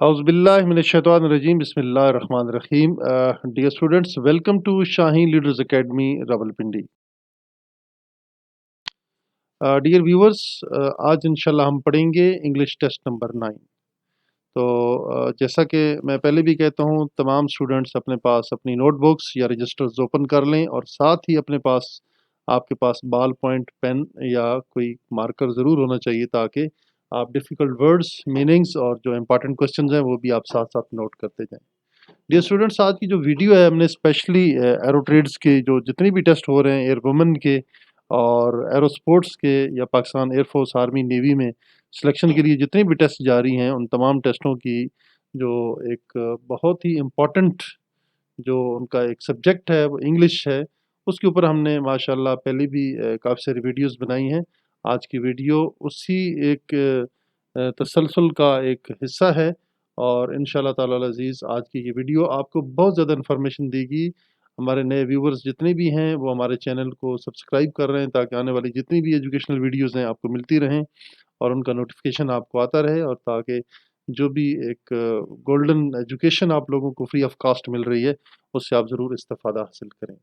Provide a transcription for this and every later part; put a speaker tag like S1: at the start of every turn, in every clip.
S1: औज़ुबिल्लाहिमिनश्शैतानिर्रजीम बिस्मिल्लाहिर्रहमानिर्रहीम। Dear students, welcome to Shaheen Leaders Academy Rawalpindi. Dear viewers, आज इंशाल्लाह हम पढ़ेंगे इंग्लिश टेस्ट नंबर 9। तो जैसा कि मैं पहले भी कहता हूँ, तमाम स्टूडेंट्स अपने पास अपनी नोटबुक्स या रजिस्टर्स ओपन कर लें और साथ ही अपने पास आपके पास बॉल पॉइंट पेन या कोई मार्कर ज़रूर होना चाहिए, ताकि आप डिफ़िकल्ट वर्ड्स, मीनिंग्स और जो इम्पोर्टेंट क्वेश्चंस हैं वो भी आप साथ साथ नोट करते जाएं। डियर स्टूडेंट्स, आज की जो वीडियो है, हमने स्पेशली एरो ट्रेड्स के जो जितने भी टेस्ट हो रहे हैं, एयर वुमेन के और एरो स्पोर्ट्स के या पाकिस्तान एयरफोर्स, आर्मी, नेवी में सिलेक्शन के लिए जितने भी टेस्ट जारी हैं, उन तमाम टेस्टों की जो एक बहुत ही इम्पोर्टेंट जो उनका एक सब्जेक्ट है वो इंग्लिश है, उसके ऊपर हमने माशाल्लाह पहले भी काफ़ी सारी वीडियोस बनाई हैं। आज की वीडियो उसी एक तसलसल का एक हिस्सा है और इंशाल्लाह ताला अज़ीज़ आज की ये वीडियो आपको बहुत ज़्यादा इन्फॉर्मेशन देगी। हमारे नए व्यूवर्स जितने भी हैं वो हमारे चैनल को सब्सक्राइब कर रहे हैं, ताकि आने वाली जितनी भी एजुकेशनल वीडियोज़ हैं आपको मिलती रहें और उनका नोटिफिकेशन आपको आता रहे, और ताकि जो भी एक गोल्डन एजुकेशन आप लोगों को फ्री ऑफ कॉस्ट मिल रही है, उससे आप ज़रूर इस्तेफ़ादा हासिल करें।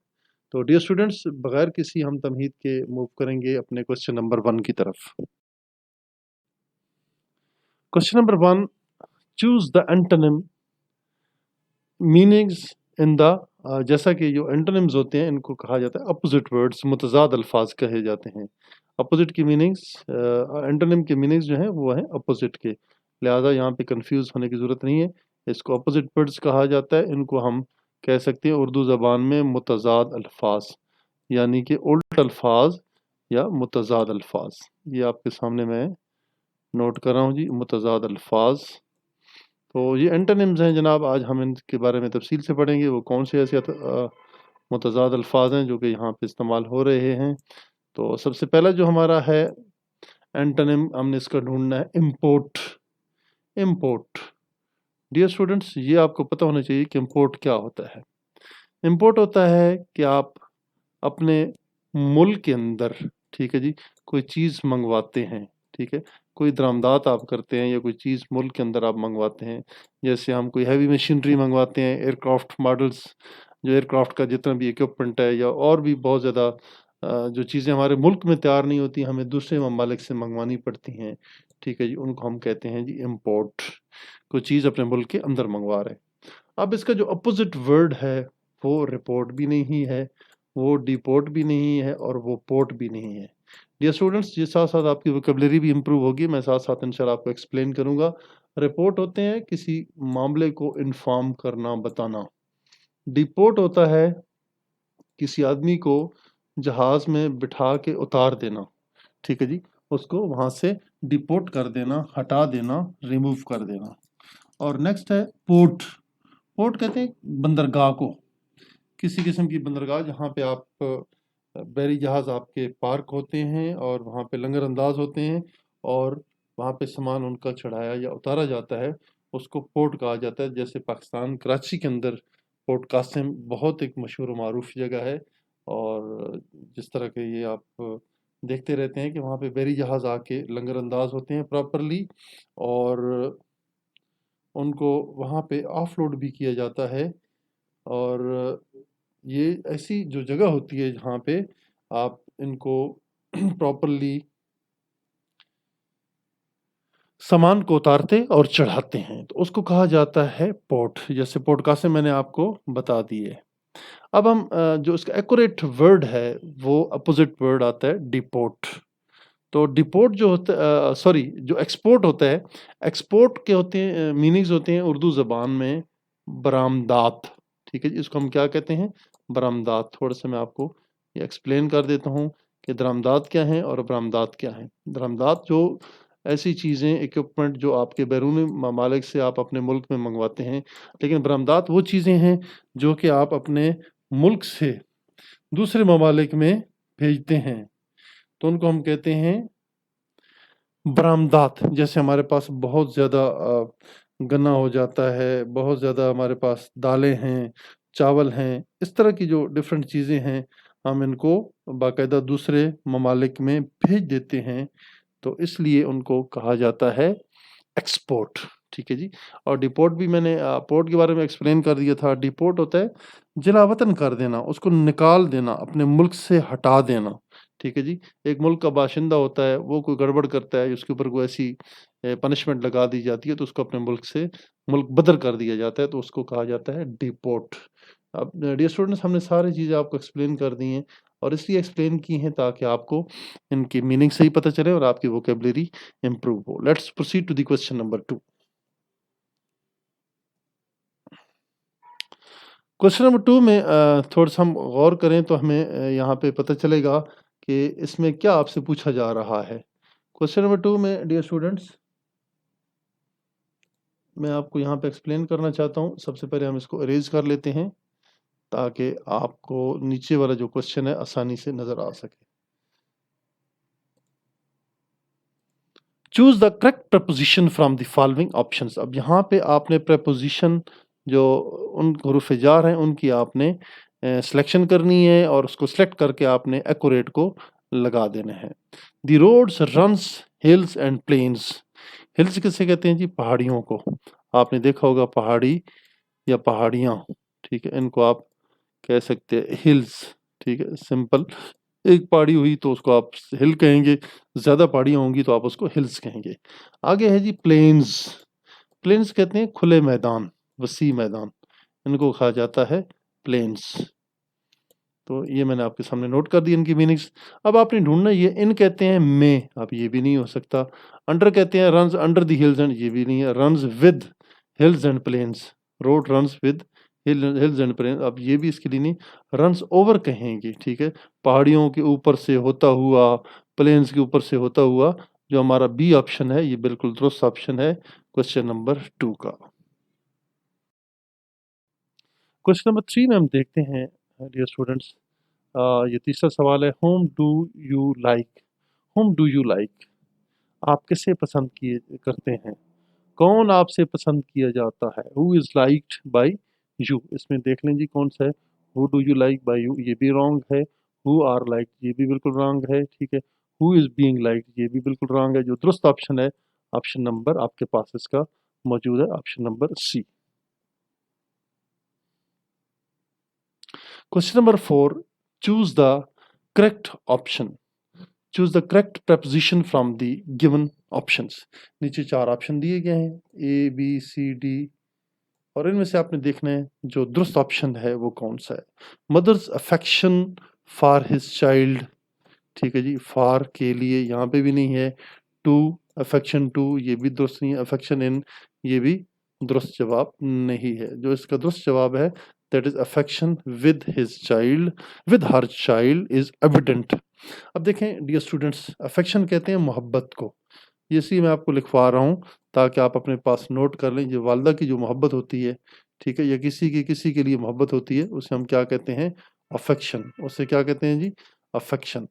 S1: तो डियर स्टूडेंट्स, बगैर किसी हम तमहीद के मूव करेंगे अपने क्वेश्चन नंबर 1 की तरफ। Question number 1, choose the antonym meanings in the जैसा कि जो एंटोनिम्स होते हैं इनको कहा जाता है अपोजिट वर्ड्स, मुतज़ाद अल्फाज कहे जाते हैं। अपोजिट की मीनिंग्स, एंटोनिम के मीनिंग्स जो हैं वो हैं अपोजिट के, लिहाजा यहाँ पे कंफ्यूज होने की ज़रूरत नहीं है। इसको अपोजिट वर्ड्स कहा जाता है। इनको हम कह सकते हैं उर्दू ज़बान में मुतज़ाद अल्फाज, यानी कि उल्ट अल्फाज या मुतज़ाद अल्फाज। ये आपके सामने मैं नोट कर रहा हूँ जी, मुतज़ाद अल्फाज। तो ये एंटोनिम्स हैं जनाब, आज हम इनके बारे में तफसील से पढ़ेंगे वो कौन से ऐसे मुतज़ाद अल्फाज हैं जो कि यहाँ पे इस्तेमाल हो रहे हैं। तो सबसे पहला जो हमारा है एंटोनिम, हमने इसका ढूंढना है इम्पोर्ट। इम्पोर्ट, डियर स्टूडेंट्स, ये आपको पता होना चाहिए कि इम्पोर्ट क्या होता है। इम्पोर्ट होता है कि आप अपने मुल्क के अंदर, ठीक है जी, कोई चीज़ मंगवाते हैं, ठीक है, कोई दरामदात आप करते हैं या कोई चीज़ मुल्क के अंदर आप मंगवाते हैं। जैसे हम कोई हैवी मशीनरी मंगवाते हैं, एयरक्राफ्ट मॉडल्स, जो एयरक्राफ्ट का जितना भी इक्विपमेंट है, या और भी बहुत ज़्यादा जो चीज़ें हमारे मुल्क में तैयार नहीं होती, हमें दूसरे ममालिक से मंगवानी पड़ती हैं, ठीक है जी, उनको हम कहते हैं जी इम्पोर्ट। कोई चीज़ अपने मुल्क के अंदर मंगवा रहे हैं। अब इसका जो अपोजिट वर्ड है वो रिपोर्ट भी नहीं है, वो डिपोर्ट भी नहीं है और वो पोर्ट भी नहीं है। डियर स्टूडेंट्स, ये साथ साथ आपकी वोकैबुलरी भी इम्प्रूव होगी, मैं साथ साथ इंशाल्लाह आपको एक्सप्लेन करूंगा। रिपोर्ट होते हैं किसी मामले को इन्फॉर्म करना, बताना। डिपोर्ट होता है किसी आदमी को जहाज में बिठा के उतार देना, ठीक है जी, उसको वहां से डिपोर्ट कर देना, हटा देना, रिमूव कर देना। और नेक्स्ट है पोर्ट। पोर्ट कहते हैं बंदरगाह को, किसी किस्म की बंदरगाह जहाँ पे आप बहरी जहाज़ आपके पार्क होते हैं और वहाँ पे लंगर अंदाज होते हैं और वहाँ पे सामान उनका चढ़ाया या उतारा जाता है, उसको पोर्ट कहा जाता है। जैसे पाकिस्तान कराची के अंदर पोर्ट कासिम बहुत एक मशहूर व मारूफ जगह है, और जिस तरह के ये आप देखते रहते हैं कि वहाँ पे बहरी जहाज़ आके लंगर अंदाज होते हैं प्रॉपरली, और उनको वहाँ पे ऑफलोड भी किया जाता है। और ये ऐसी जो जगह होती है जहाँ पे आप इनको प्रॉपरली सामान को उतारते और चढ़ाते हैं, तो उसको कहा जाता है पोर्ट। जैसे पोर्ट कासिम मैंने आपको बता दिए। अब हम जो इसका एक्यूरेट वर्ड है वो अपोजिट वर्ड आता है डिपोर्ट। तो डिपोर्ट जो होता है, सॉरी, जो एक्सपोर्ट होता है, एक्सपोर्ट के होते हैं मीनिंग्स होते हैं उर्दू ज़बान में बरामदात, ठीक है जी, इसको हम क्या कहते हैं, बरामदात। थोड़ा सा मैं आपको ये एक्सप्लेन कर देता हूँ कि दरामदात क्या है और बरामदात क्या है। दरामदात जो ऐसी चीज़ें, इक्विपमेंट जो आपके बैरूनी ममालिक से आप अपने मुल्क में मंगवाते हैं, लेकिन बरामदात वो चीज़ें हैं जो कि आप अपने मुल्क से दूसरे ममालिक में भेजते हैं, तो उनको हम कहते हैं बरामदात। जैसे हमारे पास बहुत ज़्यादा गन्ना हो जाता है, बहुत ज़्यादा हमारे पास दालें हैं, चावल हैं, इस तरह की जो डिफरेंट चीज़ें हैं, हम इनको बाकायदा दूसरे ममालिक में भेज देते हैं, तो इसलिए उनको कहा जाता है एक्सपोर्ट। ठीक है जी। और डिपोर्ट भी मैंने पोर्ट के बारे में एक्सप्लेन कर दिया था। डिपोर्ट होता है जलावतन कर देना, उसको निकाल देना, अपने मुल्क से हटा देना, ठीक है जी। एक मुल्क का बाशिंदा होता है, वो कोई गड़बड़ करता है, उसके ऊपर कोई ऐसी पनिशमेंट लगा दी जाती है, तो उसको अपने मुल्क से मुल्क बदर कर दिया जाता है, तो उसको कहा जाता है डिपोर्ट। अब डियर स्टूडेंट्स, हमने सारी चीज़ें आपको एक्सप्लेन कर दी हैं, और इसलिए एक्सप्लेन की हैं ताकि आपको इनकी मीनिंग सही पता चले और आपकी वोकैब्युलरी इम्प्रूव हो। Let's proceed to the question number 2। Question number 2 में थोड़ा-सा हम गौर करें तो हमें यहाँ पे पता चलेगा कि इसमें क्या आपसे पूछा जा रहा है। क्वेश्चन नंबर 2 में डियर स्टूडेंट्स, मैं आपको यहाँ पे एक्सप्लेन करना चाहता हूँ। सबसे पहले हम इसको इरेज़ कर लेते हैं, ताकि आपको नीचे वाला जो क्वेश्चन है आसानी से नज़र आ सके। Choose the correct preposition from the following options. अब यहाँ पे आपने प्रीपोज़िशन जो उन हुरूफ़-ए-जार हैं उनकी आपने सिलेक्शन करनी है, और उसको सिलेक्ट करके आपने एक्यूरेट को लगा देने हैं। The roads runs hills and plains. Hills किसे कहते हैं जी? पहाड़ियों को। आपने देखा होगा पहाड़ी या पहाड़ियाँ, ठीक है? इनको आप कह सकते हैं हिल्स, ठीक है? सिंपल। एक पहाड़ी हुई तो उसको आप हिल कहेंगे, ज़्यादा पहाड़ियाँ होंगी तो आप उसको हिल्स कहेंगे। आगे है जी प्लेन्स। प्लेन्स कहते हैं खुले मैदान, वसीअ मैदान, इनको कहा जाता है प्लेन्स। तो ये मैंने आपके सामने नोट कर दी इनकी मीनिंग्स। अब आपने ढूँढना ये इन कहते हैं में, अब ये भी नहीं हो सकता। अंडर कहते हैं runs under the hills and, ये भी नहीं है। Runs with hills and plains, road runs with hills and plains, अब ये भी इसके लिए नहीं। रन्स ओवर कहेंगे, ठीक है? पहाड़ियों के ऊपर से होता हुआ, प्लेन्स के ऊपर से होता हुआ, जो हमारा बी ऑप्शन है ये बिल्कुल दुरुस्त ऑप्शन है क्वेश्चन नंबर 2 का। क्वेश्चन नंबर 3 में हम देखते हैं डियर स्टूडेंट्स, ये तीसरा सवाल है, home do you like. Home do you like, आप किसे पसंद किए करते हैं? कौन आपसे पसंद किया जाता है? Who is liked by you. इसमें देख लें जी कौन सा है। Who do you like by you, ये भी रॉन्ग है। हु आर लाइक्ड, ये भी बिल्कुल रॉन्ग है, ठीक है? हु इज़ बीइंग लाइक्ड, ये भी बिल्कुल रॉन्ग है। जो दुरुस्त ऑप्शन है, ऑप्शन नंबर आपके पास इसका मौजूद है, option number C. Question number 4, choose the correct option. Choose the correct preposition from the given options. नीचे 4 ऑप्शन दिए गए हैं, ए, बी, सी, डी, और इनमें से आपने देखना है जो दुरुस्त ऑप्शन है वो कौन सा है। Mother's affection for his child, ठीक है जी। फॉर के लिए यहाँ पे भी नहीं है। टू, अफेक्शन टू, ये भी दुरुस्त नहीं है। अफेक्शन इन, ये भी दुरुस्त जवाब नहीं है। जो इसका दुरुस्त जवाब है, that is affection with his child, with her child is evident. अब देखें डियर स्टूडेंट्स, अफेक्शन कहते हैं मोहब्बत को। ये इसी मैं आपको लिखवा रहा हूँ ताकि आप अपने पास नोट कर लें। ये वालदा की जो मोहब्बत होती है, ठीक है, या किसी के लिए मोहब्बत होती है, उसे हम क्या कहते हैं? अफेक्शन। उसे क्या कहते हैं जी? अफेक्शन।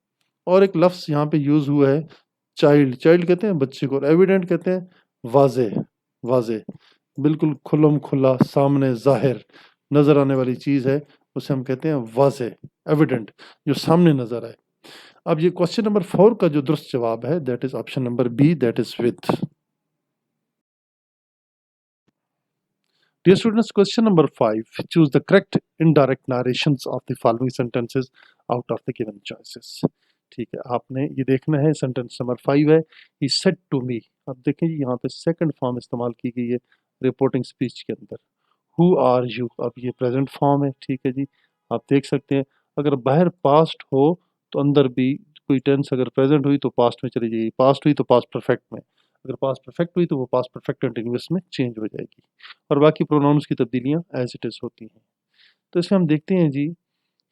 S1: और एक लफ्ज़ यहाँ पे यूज़ हुआ है, चाइल्ड। चाइल्ड कहते हैं बच्चे को, और एविडेंट कहते हैं वाज़े। वाज़े, बिल्कुल खुल्लम-खुल्ला, सामने ज़ाहिर नज़र आने वाली चीज़ है, उसे हम कहते हैं वाज़े, एविडेंट, जो सामने नज़र आए। अब ये क्वेश्चन नंबर 4 का जो दुरुस्त जवाब है, that is option number B, that is with. Dear students, question number 5. Choose the correct indirect narrations of the following sentences out of the given choices. ठीक है, आपने ये देखना है। सेंटेंस नंबर 5 है, he said to me। अब देखें जी, यहाँ पे सेकंड फॉर्म इस्तेमाल की गई है रिपोर्टिंग स्पीच के अंदर। Who are you, अब ये प्रेजेंट फॉर्म है, ठीक है जी। आप देख सकते हैं, अगर बाहर पास्ट हो तो अंदर भी कोई टेंस अगर प्रेजेंट हुई तो पास्ट में चली जाएगी, पास्ट हुई तो पास्ट परफेक्ट में, अगर पास्ट परफेक्ट हुई तो वो पास्ट परफेक्ट कंटिन्यूअस में चेंज हो जाएगी, और बाकी प्रोनाउंस की तब्दीलियाँ एज इट इज़ होती हैं। तो इसमें हम देखते हैं जी,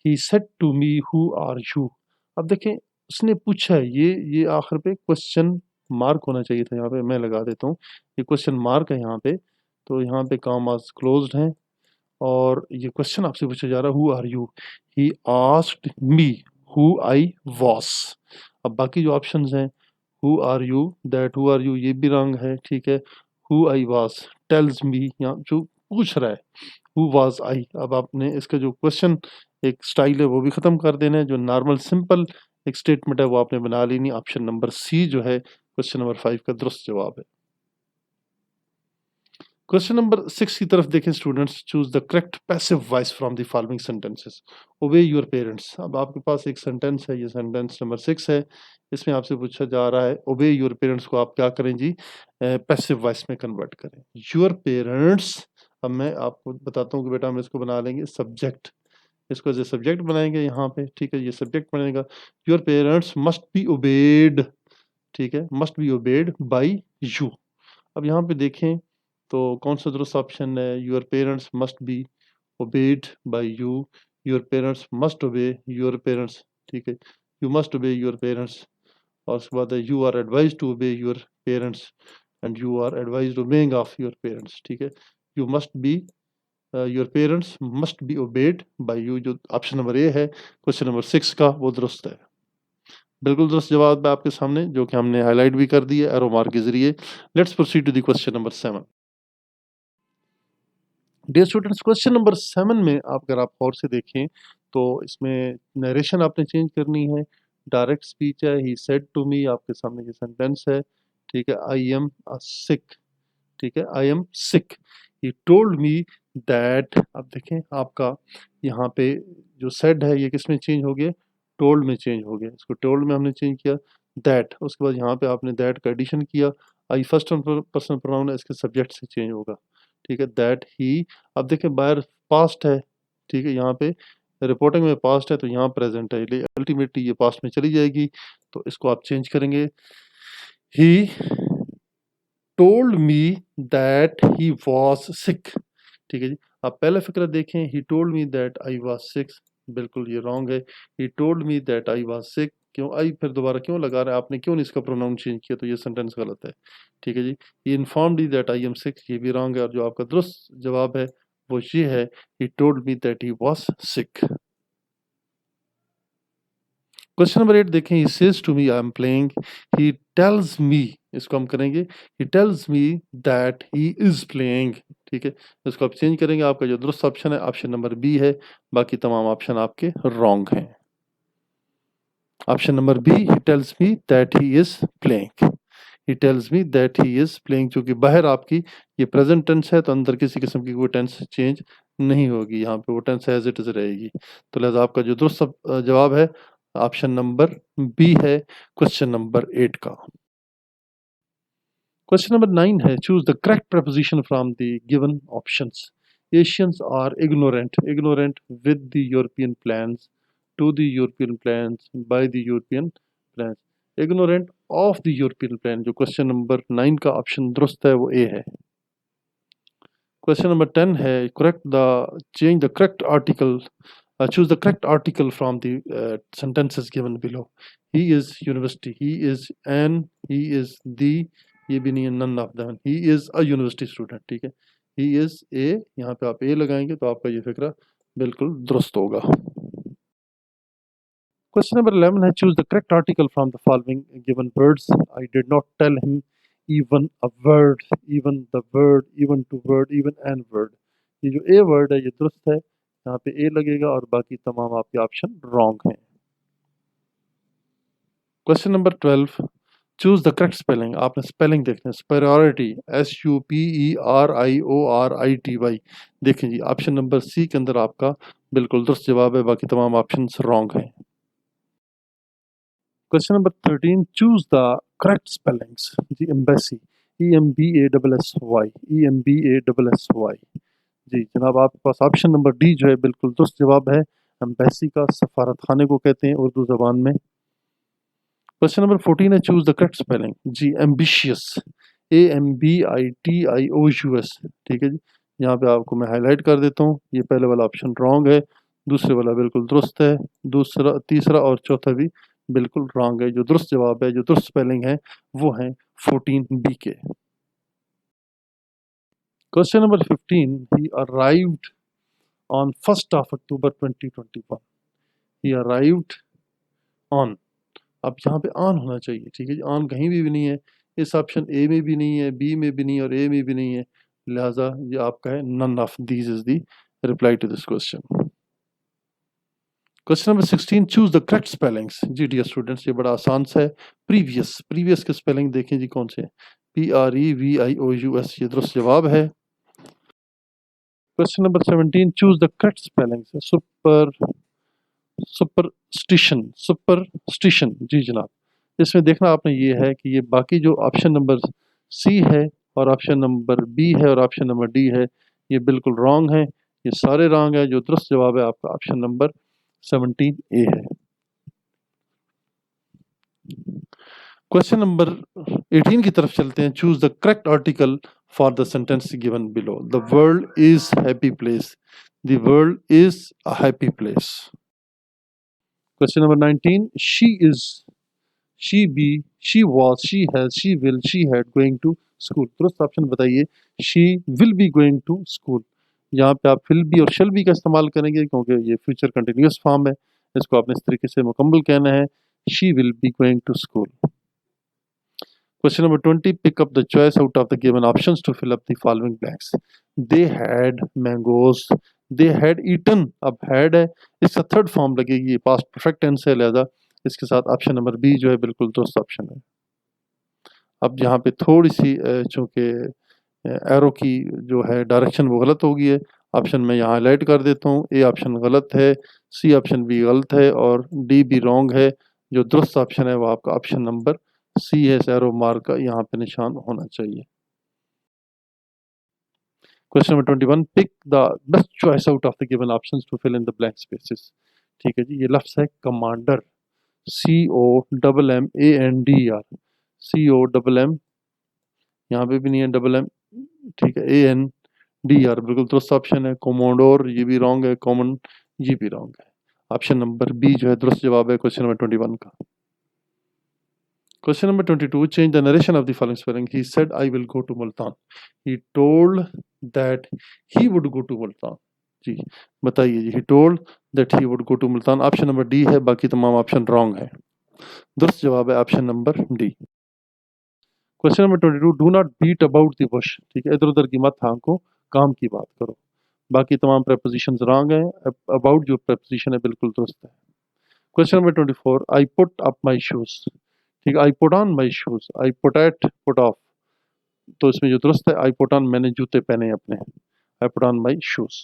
S1: he said to me who are you. अब देखें, उसने पूछा है, ये आखिर पे क्वेश्चन मार्क होना चाहिए था, यहाँ पे मैं लगा देता हूँ, ये क्वेश्चन मार्क है यहाँ पे। तो यहाँ पे कॉमास क्लोज्ड हैं, और ये क्वेश्चन आपसे पूछा जा रहा है, who are you. He asked me who I was. अब बाकी जो ऑप्शंस हैं, who are you, that who are you, ये भी रॉन्ग है, ठीक है। Who I was tells me, यहाँ जो पूछ रहा है हु वाज आई। अब आपने इसका जो क्वेश्चन एक स्टाइल है वो भी ख़त्म कर देना है, जो नॉर्मल सिंपल एक स्टेटमेंट है वो आपने बना लेनी। ऑप्शन नंबर सी जो है क्वेश्चन नंबर 5 का दुरुस्त जवाब है। क्वेश्चन नंबर 6 की तरफ देखें students, choose the correct passive voice from the following sentences. ओबे योर पेरेंट्स। अब आपके पास एक सेंटेंस है, ये सेंटेंस नंबर 6 है। इसमें आपसे पूछा जा रहा है ओबे योर पेरेंट्स को आप क्या करें जी, पैसिव वॉइस में कन्वर्ट करें। योर पेरेंट्स, अब मैं आपको बताता हूँ कि बेटा हम इसको बना लेंगे सब्जेक्ट, इसको एज ए सब्जेक्ट बनाएंगे यहाँ पे, ठीक है, ये सब्जेक्ट बनेगा। Your parents must be obeyed, ठीक है, must be obeyed by you. अब यहाँ पे देखें तो कौन सा दुरुस्त ऑप्शन है, your parents must be obeyed by you, your parents must obey your parents, ठीक है, you must obey your parents, और उसके बाद है you are advise to obey your parents and you are advise obeying of your parents, ठीक है, you must be your parents must be obeyed by you. जो option number A है question number 6 का, वो दुरुस्त है। बिल्कुल दुरुस्त जवाब है आपके सामने, जो कि हमने हाईलाइट भी कर दिया एरो मार्क के जरिए। Let's proceed to the question number 7। Dear students, question number 7 में आप अगर आप और से देखें तो इसमें नरेशन आपने चेंज करनी है। डायरेक्ट स्पीच है, ही सेड टू मी, आपके सामने ये सेंटेंस है, ठीक है, आई एम सिक, ठीक है, आई am sick, he told me that. अब देखें आपका यहाँ पे जो सेड है ये किस में चेंज हो गया, टोल्ड में चेंज हो गया, इसको टोल्ड में हमने चेंज किया दैट, उसके बाद यहाँ पे आपने दैट का एडिशन किया, आई फर्स्ट पर्सन प्रोनाउन है, इसके सब्जेक्ट से चेंज होगा, ठीक है, दैट ही। अब देखें बाहर पास्ट है, ठीक है, यहाँ पे रिपोर्टिंग में पास्ट है तो यहाँ प्रेजेंट है, अल्टीमेटली ये पास्ट में चली जाएगी, तो इसको आप चेंज करेंगे, ही told me that he was सिक, ठीक है जी। आप पहला फिक्र देखें, ही told me that I was sick, बिल्कुल ये रॉन्ग है, he told me that I was sick, क्यों आई फिर दोबारा क्यों लगा रहा है आपने, क्यों नहीं इसका प्रोनाउन चेंज किया, तो ये सेंटेंस गलत है, ठीक है जी। He informed me that I am sick, ये भी रॉन्ग है, और जो आपका दुरुस्त जवाब है वो ये है, he told me that he was sick. Question number 8 देखें, he says to me I am playing, he tells me, इसको हम करेंगे he tells me that he is playing, ठीक है, इसको आप चेंज करेंगे। आपका जो दुरुस्त ऑप्शन है ऑप्शन नंबर बी है, बाकी तमाम ऑप्शन आपके रॉन्ग हैं। Option number B, he tells me that he is playing, he tells me that he is playing, चूंकि बाहर आपकी ये प्रेजेंट टेंस है तो अंदर किसी किस्म की कोई टेंस चेंज नहीं होगी, यहाँ पे वो टेंस एज इट इज रहेगी, तो लिहाजा आपका जो दुरुस्त जवाब है ऑप्शन नंबर बी है क्वेश्चन नंबर 8 का। क्वेश्चन नंबर 9 है, choose the correct preposition from the given options. Asians are ignorant, ignorant with the European plans, to the European plans, by the European plans, ignorant of the European plan. जो question number 9 का option दुरुस्त है वो ए है। Question number 10 है, correct the change the correct article, choose the correct article from the sentences given below. He is university, he is an, he is the, ये भी नहीं है, none of them, he is a university student, ठीक है, he is a, यहाँ पे आप a लगाएंगे तो आपका ये फिक्रा बिल्कुल दुरुस्त होगा। क्वेश्चन नंबर 11 है, choose the correct article from the following given words. I did not tell him even a word, even the word, even to word, even an word। ये जो a वर्ड है ये दुरुस्त है, यहाँ पे ए लगेगा, और बाकी तमाम आपके ऑप्शन रॉन्ग हैं। Question number 12, choose the correct spelling. आपने स्पेलिंग देखना है, सुपेरियॉरिटी SUPERIORITY, देखें जी ऑप्शन नंबर सी के अंदर आपका बिल्कुल दुरुस्त जवाब है, बाकी तमाम ऑप्शन रॉन्ग हैं। Question number 13, choose the correct spellings जी। एम्बेसी, EMBASSY, EMBASSY, जी जनाब आपके पास ऑप्शन नंबर डी जो है बिल्कुल दुरुस्त जवाब है। एम्बेसी का सफारत खाने को कहते हैं उर्दू जबान में। क्वेश्चन नंबर 14 है, choose the correct spelling ji. Ambitious, AMBITIOUS, ठीक है जी। यहाँ पे आपको मैं हाईलाइट कर देता हूँ, ये पहले वाला ऑप्शन रॉन्ग है, दूसरे वाला बिल्कुल दुरुस्त है, दूसरा तीसरा और चौथा भी बिल्कुल रॉन्ग है। जो दुरुस्त जवाब है, जो दुरुस्त स्पेलिंग है वो है 14B के। Question number 15, he arrived on 1st of October 2021, he arrived on, अब यहाँ पे ऑन होना चाहिए, ठीक है जी, ऑन कहीं भी नहीं है, इस ऑप्शन ए में भी नहीं है, बी में भी नहीं और ए में भी नहीं है, लिहाजा ये आपका है none of these is the reply to this question. Question number 16, choose the correct spellings जी। डियर स्टूडेंट्स, ये बड़ा आसान सा है। प्रीवियस, प्रीवियस के स्पेलिंग देखें जी कौन से हैं, PREVIOUS, ये दुरुस्त जवाब है। Question number 17, choose the correct spelling. Superstition, जी जनाब। इसमें देखना आपने ये है कि ये बाकी जो ऑप्शन नंबर सी है और ऑप्शन नंबर बी है और ऑप्शन नंबर डी है, ये बिल्कुल रॉन्ग है, ये सारे रॉन्ग है। जो दुरुस्त जवाब है आपका ऑप्शन नंबर 17 ए है। क्वेश्चन नंबर 18 की तरफ चलते हैं। Choose the correct article for the sentence given below. The world is happy place. The world is a happy place. Question number 19, she is, she be, she was, she has, she will, she had going to school. दुरुस्त option बताइए। She will be going to school. यहाँ पे आप will be और शल B का इस्तेमाल करेंगे क्योंकि ये फ्यूचर कंटिन्यूस फॉर्म है। इसको आपने इस तरीके से मुकम्मल कहना है, she will be going to school. Question number 20, pick up the choice out of the given options to fill up the following blanks. They had mangoes. They had eaten. अब had है, इसका थर्ड फॉर्म लगेगी, ये past perfect tense है, लिहाजा इसके साथ option number B जो है बिल्कुल दुरुस्त ऑप्शन है। अब यहाँ पे थोड़ी सी चूँकि एरो की जो है डायरेक्शन वो गलत हो गई है, ऑप्शन में यहाँ हाईलाइट कर देता हूँ। ए ऑप्शन गलत है, सी ऑप्शन भी गलत है और डी भी रॉन्ग है। जो दुरुस्त ऑप्शन है वो आपका ऑप्शन नंबर सी है। एरो मार्क का यहाँ पे निशान होना चाहिए। Question number 21, pick the best choice out of the given options to fill in the blank spaces. ठीक है जी, ये लफ्ज़ है कमांडर, COMMANDR, COMM, यहाँ पे भी नहीं है डबल एम, ठीक है, ANDR बिल्कुल दुरुस्त ऑप्शन है। कोमोडोर ये भी रॉन्ग है, कॉमन ये भी रॉन्ग है। ऑप्शन नंबर बी जो है दुरुस्त जवाब है क्वेश्चन नंबर 21 का। Question number 22, change the narration of the following spelling. He said, I will go to Multan. He told that he would go to Multan. जी बताइए जी, he told that he would go to Multan। Option number D है, बाकी तमाम option wrong है। दुरुस्त जवाब है option number D. Question number 22, do not beat about the bush. ठीक है, इधर उधर की मत हांको, काम की बात करो। बाकी तमाम प्रपोजिशंस रॉन्ग है, अबाउट जो प्रपोजिशन है बिल्कुल दुरुस्त है। Question number 24, I put up my shoes. ठीक है, आई put on my shoes, I put at, put off, तो इसमें जो दुरुस्त है, आई पुट ऑन, मैंने जूते पहने अपने, I put on my shoes.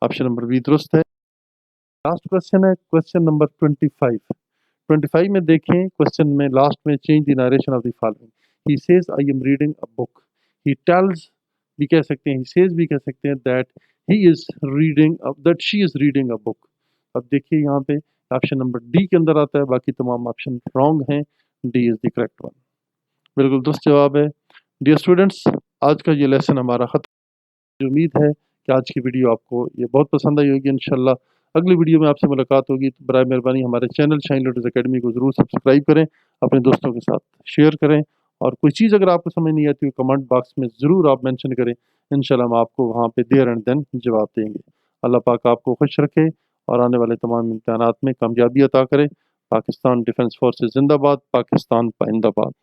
S1: Option number B दुरुस्त है। लास्ट क्वेश्चन है क्वेश्चन नंबर 25 में देखें, क्वेश्चन में लास्ट में change the narration of the following. He says I am reading a book. He tells भी कह सकते हैं, ही सेज भी कह सकते हैं, that he is reading, that she is reading a book. अब देखिए यहाँ पे ऑप्शन नंबर डी के अंदर आता है, बाकी तमाम ऑप्शन रॉन्ग हैं, D is the correct one, बिल्कुल दुरुस्त जवाब है। डियर स्टूडेंट्स, आज का ये लेसन हमारा खत्म। उम्मीद है कि आज की वीडियो आपको ये बहुत पसंद आई होगी। इंशाल्लाह अगली वीडियो में आपसे मुलाकात होगी। तो बराए मेहरबानी हमारे चैनल शाइन लर्नर्स अकेडमी को ज़रूर सब्सक्राइब करें, अपने दोस्तों के साथ शेयर करें, और कोई चीज़ अगर आपको समझ नहीं आती हो कमेंट बॉक्स में ज़रूर आप मेंशन करें। इंशाल्लाह हम आपको वहाँ पे देयर एंड देन जवाब देंगे। अल्लाह पाक आपको खुश रखे और आने वाले तमाम इम्तिहानात में कामयाबी अता करे। पाकिस्तान डिफेंस फोर्सेस जिंदाबाद, पाकिस्तान पाइंदाबाद।